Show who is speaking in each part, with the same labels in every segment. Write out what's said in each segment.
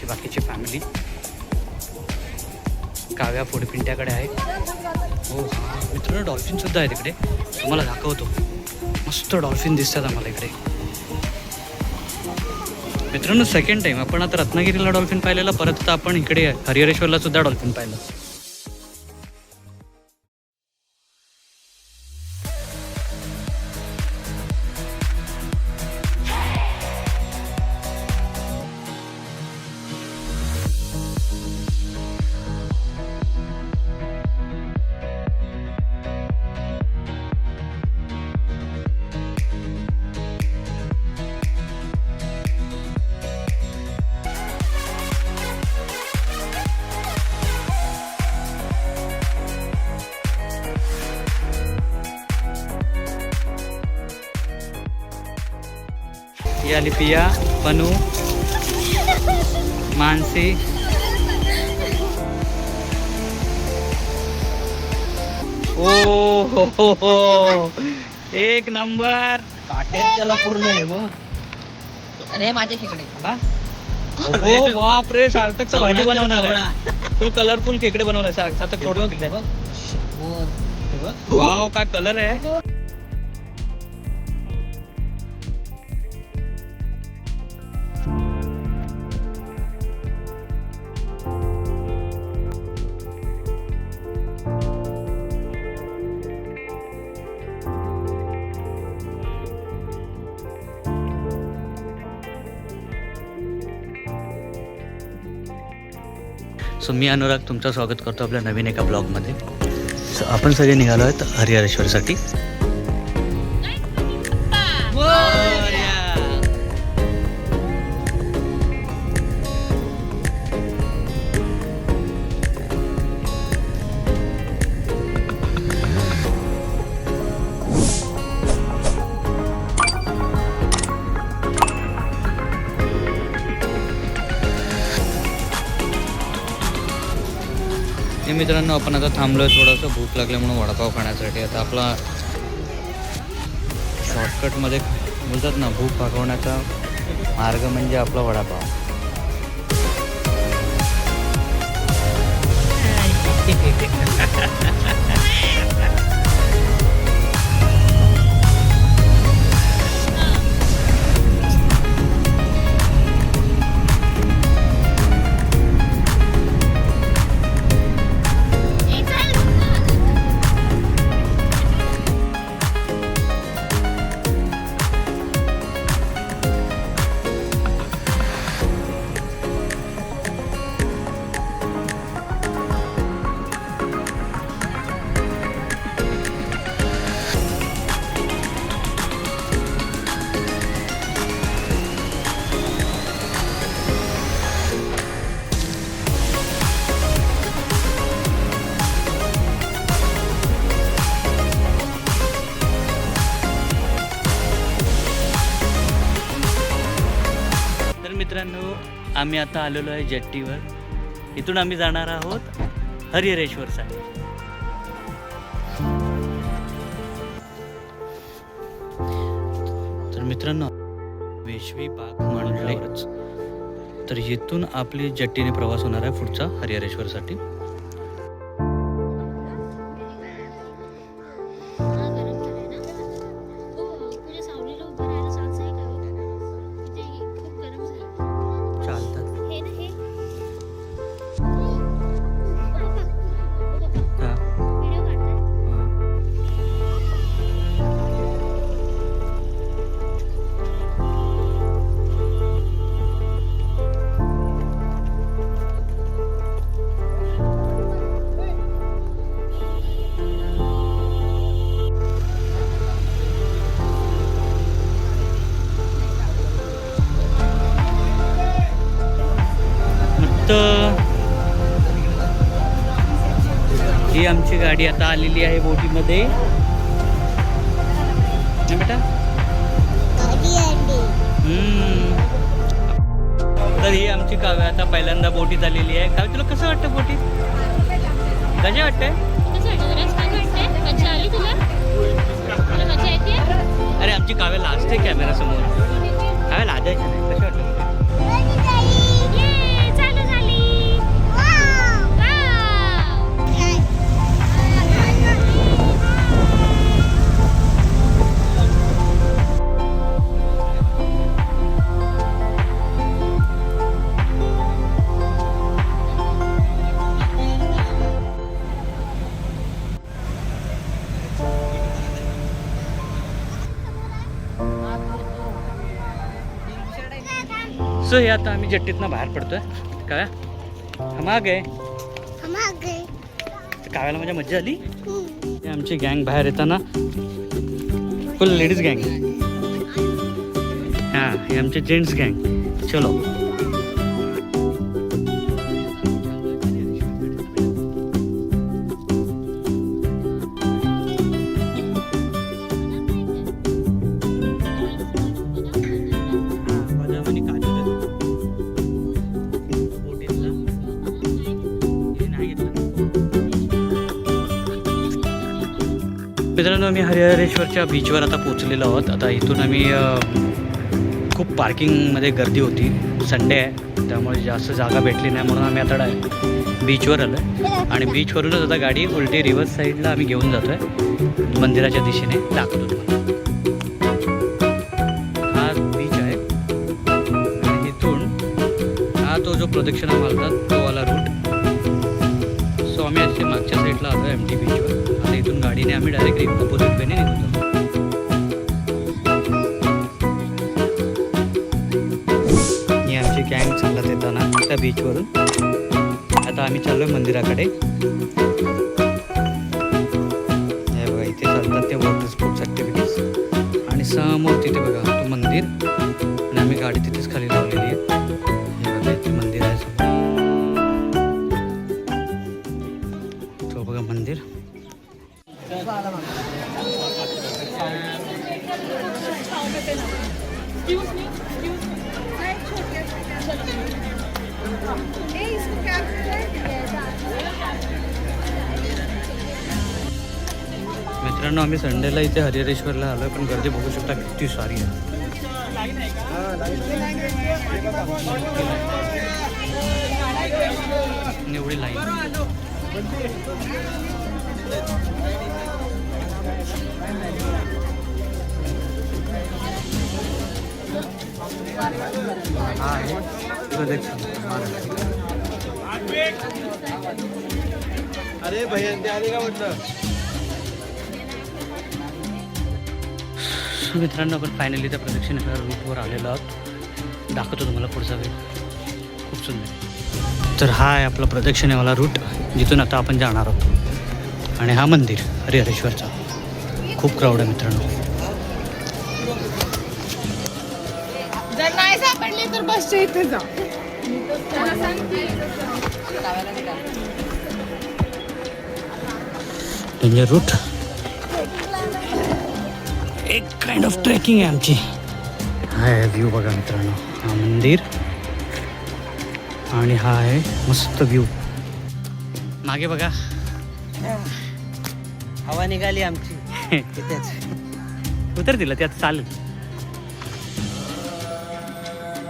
Speaker 1: आमची बाकीची फॅमिली. काव्या पुढपिंट्याकडे आहे. हो मित्रांनो, डॉल्फिनसुद्धा आहे तिकडे, तुम्हाला दाखवतो. मस्त डॉल्फिन दिसतात आम्हाला इकडे. मित्रांनो, सेकंड टाईम आपण आता रत्नागिरीला डॉल्फिन पाहिलेला, परत आता आपण इकडे हरिहरेश्वरला सुद्धा डॉल्फिन पाहिलं. ही आली पिया, पनू, मानसी. ओ हो, एक नंबर.
Speaker 2: त्याला पूर्ण आहे बघ. अरे माझ्या खेकडे.
Speaker 1: हो बापरे, सार्थकचा भाजी बनवणार आहे. तो कलरफुल खेकडे बनवलाय सार्थक. थोडं वाव, काय कलर आहे. सो मी अनुराग तुमचं स्वागत करतो आपल्या नवीन एका ब्लॉगमध्ये. सो आपण सगळे निघालो आहेत हरिहरेश्वरसाठी. मित्रांनो, आपण आता थांबलोय, थोडंसं भूक लागल्यामुळे वडापाव खाण्यासाठी. आता आपला शॉर्टकटमध्ये बोलतात ना, भूक भागवण्याचा मार्ग म्हणजे आपला वडापाव. मित्रांनो, आम्ही आता आलेलो आहे जेट्टीवर. इथून आम्ही जाणार आहोत हरिहरेश्वरसाठी. तर मित्रांनो, वेशवी बाग म्हणल्यावरच तर इथून आपली जेट्टीने प्रवास होणार आहे पुढचा हरिहरेश्वरसाठी. ही आमची गाडी आता आलेली आहे बोटीमध्ये. बेटा तर ही आमची काव्या आता पहिल्यांदा बोटीत आलेली आहे. काव्या, तुला कसं वाटतं बोटीत? कसे वाटतंय? अरे आमची काव्याला असते कॅमेरा समोर. काव्याला लाजायचं नाही. कसे वाटतं? सो हे आता आम्ही जेट्टीतनं बाहेर पडतोय. काय हमाग आहे काव्याला माझ्या मज्जा आली. हे आमची गँग बाहेर येताना फुल लेडीज गँग. हां हे आमचे जेंट्स गँग. चलो मित्रांनो आम्ही हरिहरेश्वरच्या बीचवर आता पोचलेलो आहोत. आता इथून आम्ही खूप पार्किंगमध्ये गर्दी होती. संडे आहे त्यामुळे जास्त जागा भेटली नाही म्हणून आम्ही आता बीचवर आलो आहे. आणि बीचवरूनच आता गाडी उलटी रिव्हर्स साईडला आम्ही घेऊन जातो आहे मंदिराच्या दिशेने. दाखवतो तुम्हाला. हा बीच आहे आणि इथून हा तो जो प्रदक्षिणा मारतात तो वाला रूट. सो आम्ही असे मागच्या साईडला आलो आहे MT बीचवर. आता इथून गाडीने आम्ही डायरेक्टली अपोजिट वेने निघून जातो. ही आमची गँग चालत येताना त्या बीचवरून. आता आम्ही चाललो आहे मंदिराकडे. हे बघा इथे चालतात ते वॉटर स्पोर्ट्स ॲक्टिव्हिटीज. आणि समोर तिथे बघा तो मंदिर आणि आम्ही गाडी तिथेच खाली लावलेली आहे. हे बघा इथे मंदिर आहे समोर. तो बघा मंदिर. मित्रांनो आम्ही संडेला इथे हरिहरेश्वरला आलो पण गर्दी बघू शकता किती सारी आहे. एवढी लाईन.
Speaker 2: अरे भैया ते आले का म्हटलं.
Speaker 1: मित्रांनो आपण फायनली त्या प्रदक्षिणेच्या रूटवर आलेलो आहोत. दाखवतो तुम्हाला पुढचा वेळ. खूप सुंदर. तर हा आहे आपला प्रदक्षिणेवाला रूट जिथून आता आपण जाणार आहोत. आणि हा मंदिर हरिहरेश्वरचा. खूप क्राऊड आहे मित्रांनो.
Speaker 3: जर नाही सापडली तर बसच्या इथे जा.
Speaker 1: Danger route. एक काइंड ऑफ ट्रेकिंग आहे आमची. हा आहे व्ह्यू बघा मित्रांनो. हा मंदिर आणि हा आहे मस्त व्ह्यू. मागे बघा
Speaker 2: हवा निघाली आमची.
Speaker 1: उतर दिलं त्यात चालेल.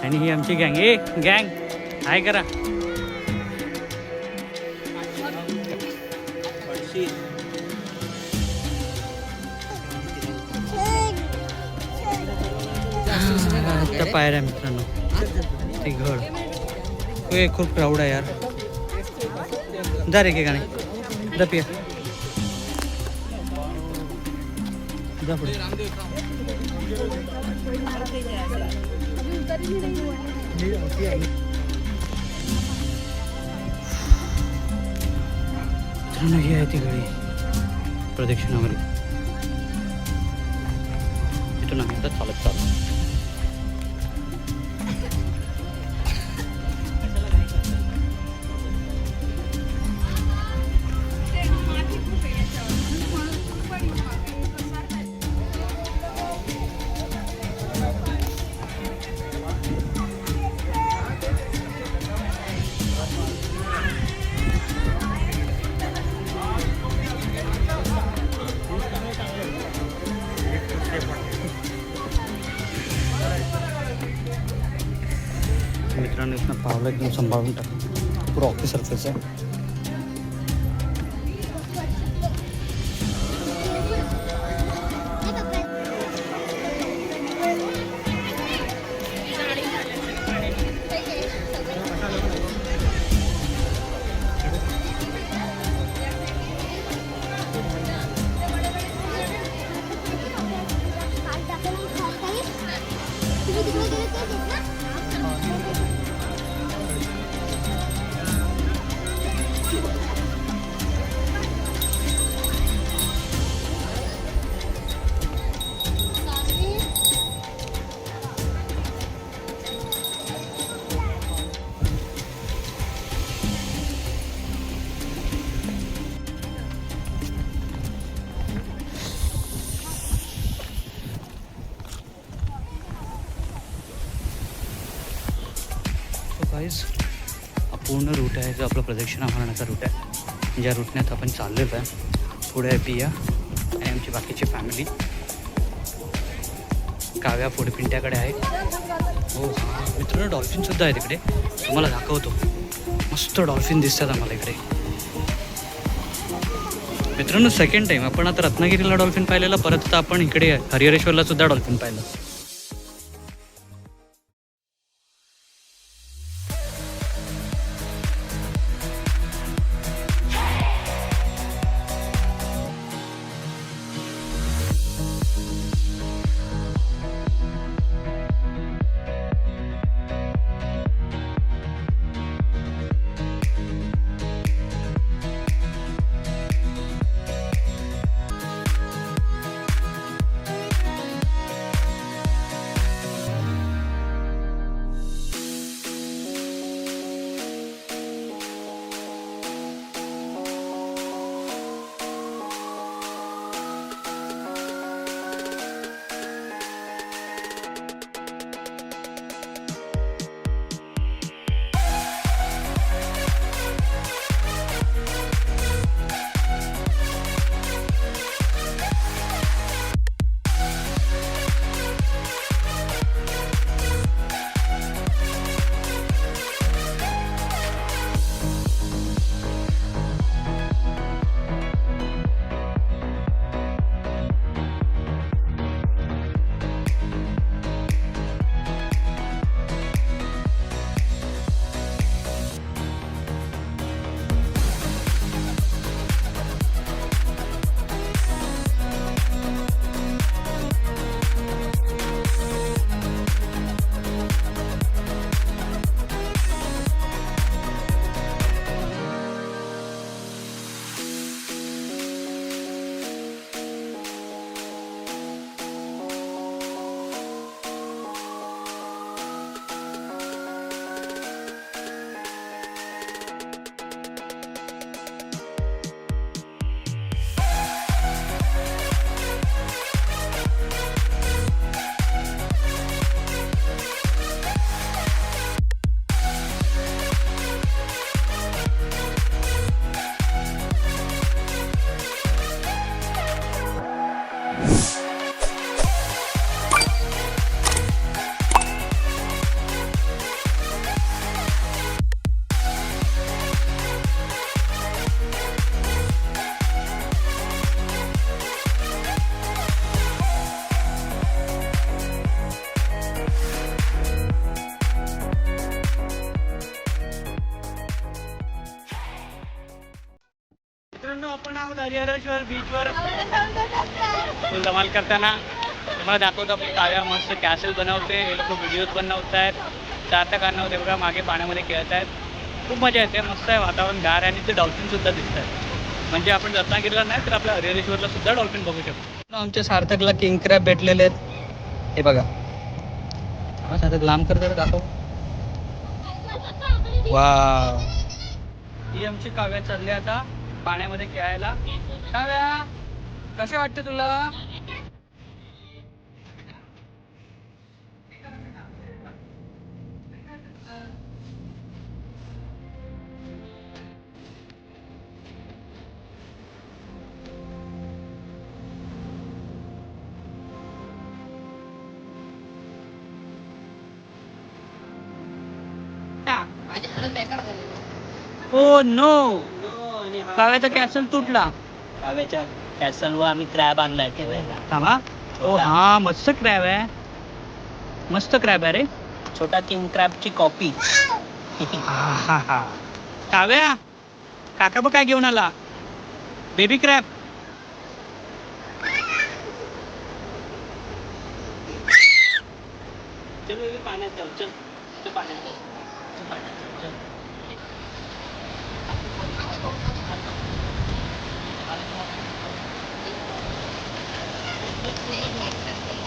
Speaker 1: आणि ही आमची गँग. ए गँग हाय करा. त्या पायऱ्या मित्रांनो. ते घड. हे खूप क्राऊड आहे यार. जा रे के गाणे जा पिया जा पुढे. मित्रांनो ही आहे ती गडी प्रदक्षिणावाली. तिथून आम्ही आता चालत चालू. मित्रांनो इथनं पावलं एकदम सांभाळून टाक. पुरा ऑफिस सरफेस आहे. पूर्ण रूट आहे जो आपला प्रदक्षिणा मारण्याचा रूट आहे. ज्या रूटण्यात आपण चाललेलो आहे. पुढे आहे पिया आणि आमची बाकीची फॅमिली. काव्या पुढे पिंट्याकडे आहे. हो मित्रांनो डॉल्फिनसुद्धा आहे तिकडे, तुम्हाला दाखवतो. मस्त डॉल्फिन दिसतात आम्हाला इकडे. मित्रांनो सेकंड टाईम आपण आता रत्नागिरीला डॉल्फिन पाहिलेलं, परत आता आपण इकडे हरिहरेश्वरला सुद्धा डॉल्फिन पाहिलं. मित्रांनो आपण आहोत हरिहरेश्वर बीचवर फुल धमाल करताना. तुम्हाला दाखवतो आपली काव्या मस्त कॅसल बनवते. हे लोक व्हिडिओज बनवत आहेत. चारत्या होते बघा मागे पाण्यामध्ये खेळत आहेत. खूप मजा येते. मस्त आहे वातावरण, गार आहे आणि ते डॉल्फिनसुद्धा दिसत आहेत. म्हणजे आपण रत्नागिरीला नाही तर आपल्या हरिहरेश्वरला सुद्धा डॉल्फिन बघू शकतो. आमच्या सार्थकला किंग क्रॅब भेटलेले आहेत. हे बघा सार्थक लांब कर जरा दाखव. वाव, ही आमची काव्या चालली आता पाण्यामध्ये खेळायला. काव्या कसे वाटते तुला? हो नो, काव्याचा कॅसल तुटला.
Speaker 2: काव्याच्या कॅसलवर आम्ही क्रॅब आणलाय ठेवायला.
Speaker 1: थांबा. ओ हा मस्त क्रॅब आहे. मस्त क्रॅब आहे रे.
Speaker 2: छोटा किंग क्रॅबची कॉपी.
Speaker 1: हा काव्या काका बघ काय घेऊन आला. Baby crab.
Speaker 2: पाण्यात जाऊ चल. पाण्यात जाऊ.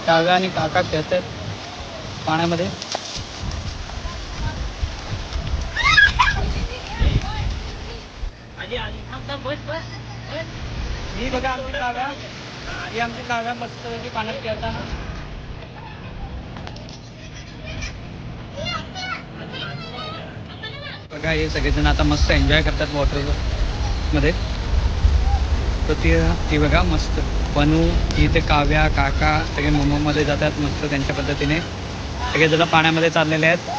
Speaker 1: काव्या आणि काका खेळतात पाण्यामध्ये. ही बघा आमची काव्या. ही आमची काव्या मस्त पाण्यात खेळताना. बघा हे सगळेजण आता मस्त एन्जॉय करतात वॉटर मध्ये. तर ती बघा मस्त बनू इथे काव्या काका सगळे मोमोमध्ये जातात मस्त त्यांच्या पद्धतीने. सगळेजण पाण्यामध्ये चाललेले आहेत.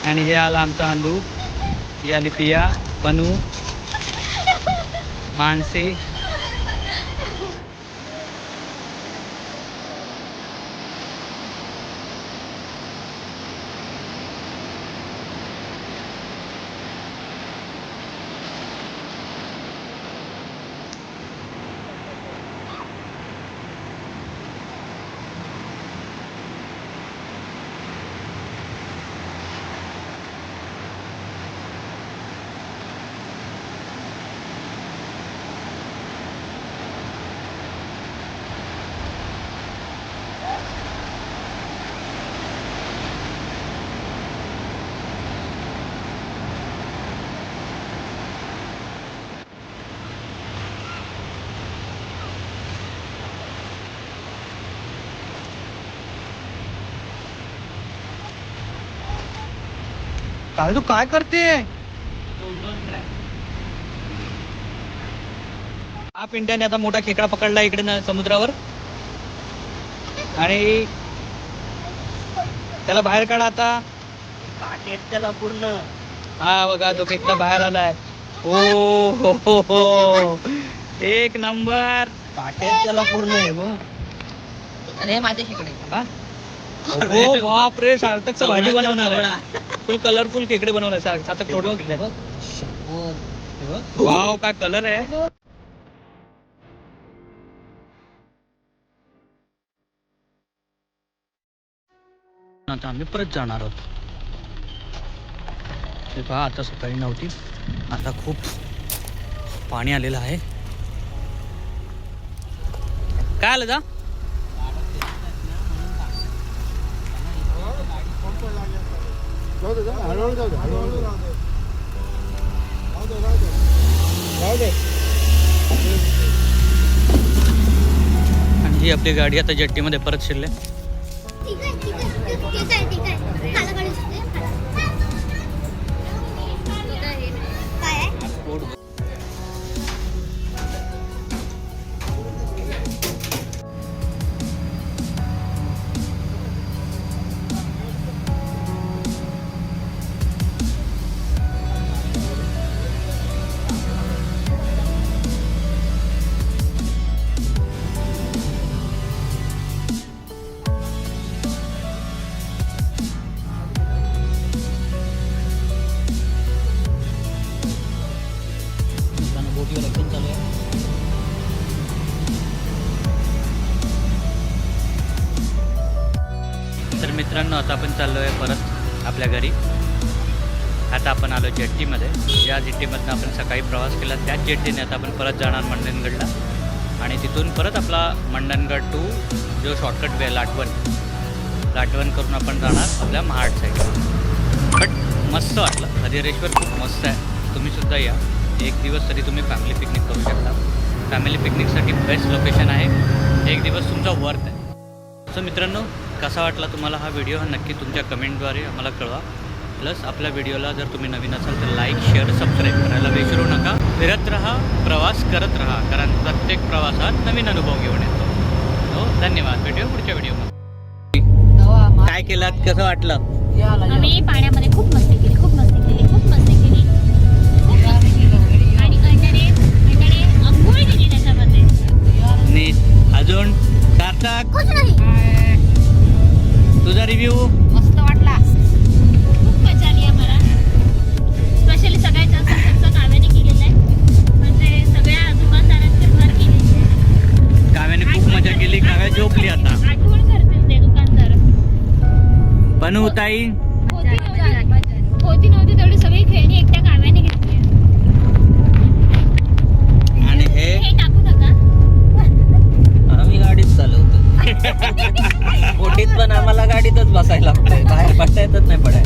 Speaker 1: आणि हे आला आमचा अंदू, ही आली पिया, बनू, मानसी. काय तू काय करते? हा पिंट्याने आता मोठा खेकडा पकडला इकडे ना समुद्रावर. आणि त्याला बाहेर काढा आता.
Speaker 2: त्याला पूर्ण.
Speaker 1: हा बघा तो खेकडा बाहेर आलाय. हो एक नंबर.
Speaker 2: पाट्यात त्याला पूर्ण आहे बघ. अरे माझे खेकडे.
Speaker 1: हो बाप रे, सार्थकचं भाजी बनवणार आहे. फुल कलरफुल खेकडे बनवणार सार्थक. थोडं वाव काय कलर आहे. आता आम्ही परत जाणार आहोत. ते पहा आता सकाळी नव्हती, आता खूप पाणी आलेलं आहे. काय आलं जा? आणि ही आपली गाडी आता जेट्टीमध्ये परत शिरले. तर मित्रांनो आता आपण चाललो आहे परत आपल्या घरी. आता आपण आलो जेट्टीमध्ये. या जेट्टीमधनं आपण सकाळी प्रवास केला, त्याच जेट्टीने आता आपण परत जाणार मंडणगडला. आणि तिथून परत आपला मंडणगड टू जो शॉर्टकट वे लाटवण करून आपण जाणार आपल्या महाड साईडला. बट मस्त वाटलं. हरिहरेश्वर खूप मस्त आहे. तुम्हीसुद्धा या. एक दिवस तरी तुम्ही फॅमिली पिकनिक करू शकता. फॅमिली पिकनिकसाठी बेस्ट लोकेशन आहे. एक दिवस तुमचा वर्थ आहे. सो मित्रांनो, कसा वाटला तुम्हाला हा व्हिडिओ हा नक्की तुमच्या कमेंटद्वारे आम्हाला कळवा. प्लस आपल्या व्हिडिओला जर तुम्ही नवीन असाल तर लाईक शेअर सबस्क्राईब करायला विसरू नका. फिरत राहा, प्रवास करत राहा, कारण प्रत्येक प्रवासात नवीन अनुभव घेऊन येतो. हो धन्यवाद. भेटूया पुढच्या व्हिडिओमध्ये. काय केलात, कसं वाटलं?
Speaker 3: आम्ही पाण्यामध्ये खूप मस्ती केली, खूप मस्ती केली, खूप मस्ती केली, खूप मस्ती केली. आणि अंडे अंघोळ केली त्याच्यामध्ये.
Speaker 1: नीट अजून सार्थक तुझा रिव्ह्यू?
Speaker 3: मस्त वाटला, खूप मजा आली आम्हाला. स्पेशली सगळ्यात जास्त खर्च काव्याने केलेला आहे. म्हणजे सगळ्या दुकानदारांचे भर केले.
Speaker 1: काव्याने खूप मजा केली. काव्या झोपली आता.
Speaker 3: आठवण करतील ते दुकानदार.
Speaker 1: बनू ताई
Speaker 3: होती नव्हती तेवढी सगळी खेळणी एकट्या काव्याने घेतली.
Speaker 1: आणि हे
Speaker 3: टाकू नका.
Speaker 2: आम्ही गाडीच चालवतो. मोठीत पण आम्हाला गाडीतच बसायला लागतंय, बाहेर बसता येतच नाही पडाय.